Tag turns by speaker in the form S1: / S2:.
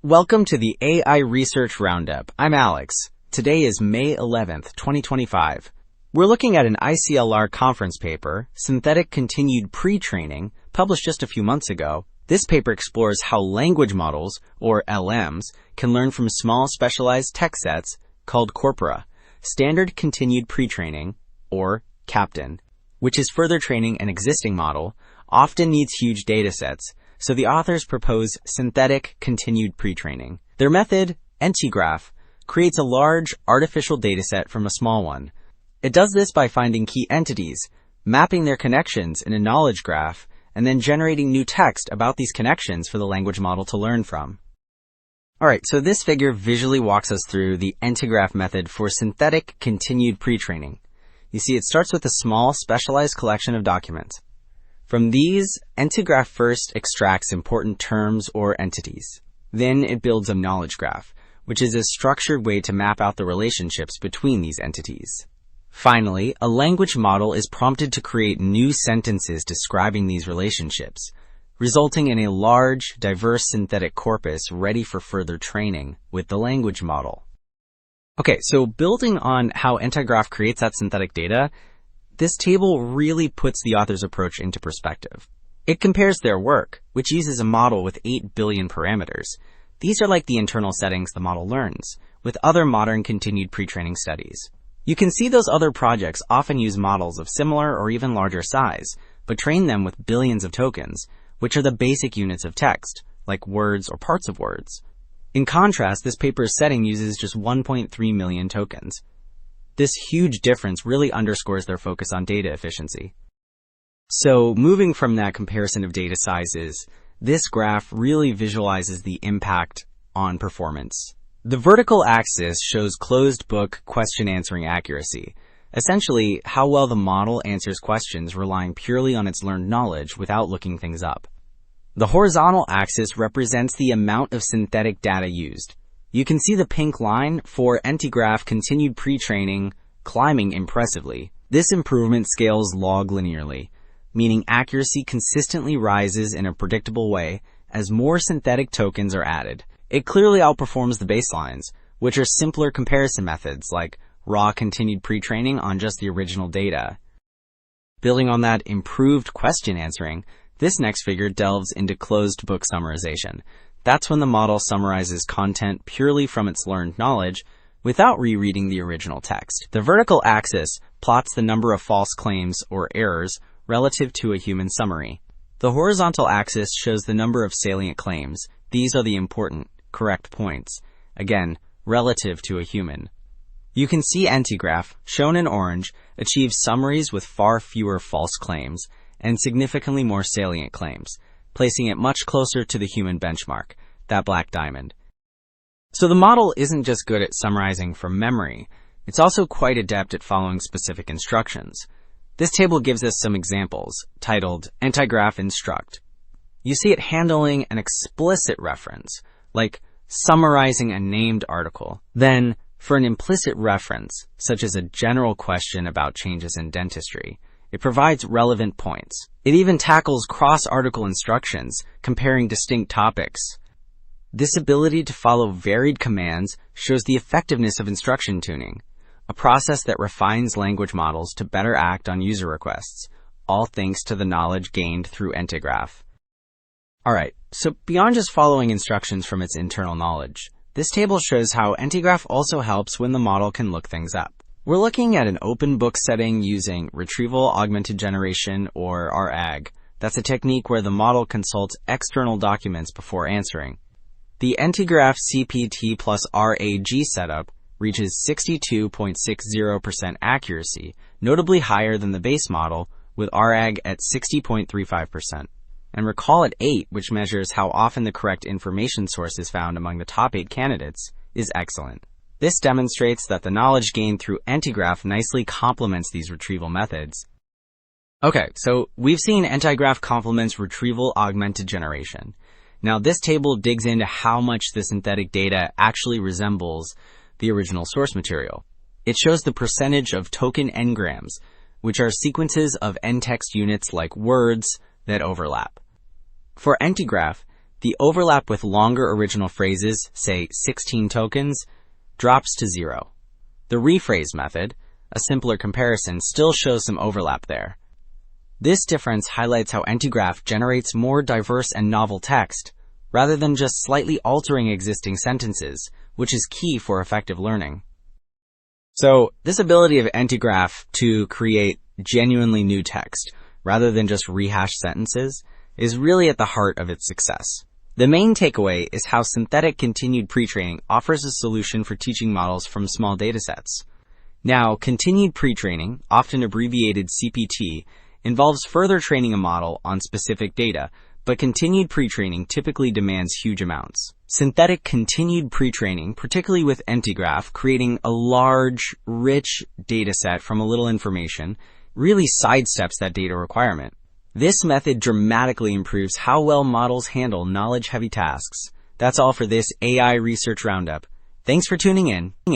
S1: Welcome to the AI Research Roundup. I'm Alex. Today is May 11th, 2025. We're looking at an ICLR conference paper, Synthetic Continued Pre-Training, published just a few months ago. This paper explores how language models, or LLMs, can learn from small specialized text sets called corpora, Standard Continued Pre-Training, or CAPTAIN, which is further training an existing model, often needs huge datasets. So the authors propose synthetic continued pre-training. Their method, EntiGraph, creates a large artificial dataset from a small one. It does this by finding key entities, mapping their connections in a knowledge graph, and then generating new text about these connections for the language model to learn from. Alright, so this figure visually walks us through the EntiGraph method for synthetic continued pre-training. You see, it starts with a small, specialized collection of documents. From these, EntiGraph first extracts important terms or entities. Then it builds a knowledge graph, which is a structured way to map out the relationships between these entities. Finally, a language model is prompted to create new sentences describing these relationships, resulting in a large, diverse synthetic corpus ready for further training with the language model. Okay, so building on how EntiGraph creates that synthetic data, this table really puts the author's approach into perspective. It compares their work, which uses a model with 8 billion parameters. These are like the internal settings the model learns, with other modern continued pre-training studies. You can see those other projects often use models of similar or even larger size, but train them with billions of tokens, which are the basic units of text, like words or parts of words. In contrast, this paper's setting uses just 1.3 million tokens. This huge difference really underscores their focus on data efficiency. So, moving from that comparison of data sizes, this graph really visualizes the impact on performance. The vertical axis shows closed-book question-answering accuracy, essentially how well the model answers questions relying purely on its learned knowledge without looking things up. The horizontal axis represents the amount of synthetic data used. You can see the pink line for EntiGraph continued pre-training climbing impressively. This improvement scales log linearly, meaning accuracy consistently rises in a predictable way as more synthetic tokens are added. It clearly outperforms the baselines, which are simpler comparison methods like raw continued pre-training on just the original data. Building on that improved question answering, this next figure delves into closed book summarization. That's when the model summarizes content purely from its learned knowledge without rereading the original text. The vertical axis plots the number of false claims or errors relative to a human summary. The horizontal axis shows the number of salient claims. These are the important, correct points, again, relative to a human. You can see EntiGraph, shown in orange, achieves summaries with far fewer false claims and significantly more salient claims, placing it much closer to the human benchmark, that black diamond. So the model isn't just good at summarizing from memory, it's also quite adept at following specific instructions. This table gives us some examples, titled EntiGraph Instruct. You see it handling an explicit reference, like summarizing a named article. Then, for an implicit reference, such as a general question about changes in dentistry, it provides relevant points. It even tackles cross-article instructions, comparing distinct topics. This ability to follow varied commands shows the effectiveness of instruction tuning, a process that refines language models to better act on user requests, all thanks to the knowledge gained through EntiGraph. Alright, so beyond just following instructions from its internal knowledge, this table shows how EntiGraph also helps when the model can look things up. We're looking at an open book setting using Retrieval Augmented Generation, or RAG. That's a technique where the model consults external documents before answering. The EntiGraph CPT plus RAG setup reaches 62.60% accuracy, notably higher than the base model, with RAG at 60.35%. And recall at 8, which measures how often the correct information source is found among the top 8 candidates, is excellent. This demonstrates that the knowledge gained through EntiGraph nicely complements these retrieval methods. Okay, so we've seen EntiGraph complements retrieval augmented generation. Now this table digs into how much the synthetic data actually resembles the original source material. It shows the percentage of token n-grams, which are sequences of n-text units like words that overlap. For EntiGraph, The overlap with longer original phrases, say 16 tokens, drops to 0. The rephrase method, a simpler comparison, still shows some overlap there. This difference highlights how EntiGraph generates more diverse and novel text, rather than just slightly altering existing sentences, which is key for effective learning. So, this ability of EntiGraph to create genuinely new text, rather than just rehashed sentences, is really at the heart of its success. The main takeaway is how synthetic continued pretraining offers a solution for teaching models from small datasets. Now, continued pretraining, often abbreviated CPT, involves further training a model on specific data, but continued pretraining typically demands huge amounts. Synthetic continued pretraining, particularly with EntiGraph, creating a large, rich dataset from a little information, really sidesteps that data requirement. This method dramatically improves how well models handle knowledge-heavy tasks. That's all for this AI Research Roundup. Thanks for tuning in.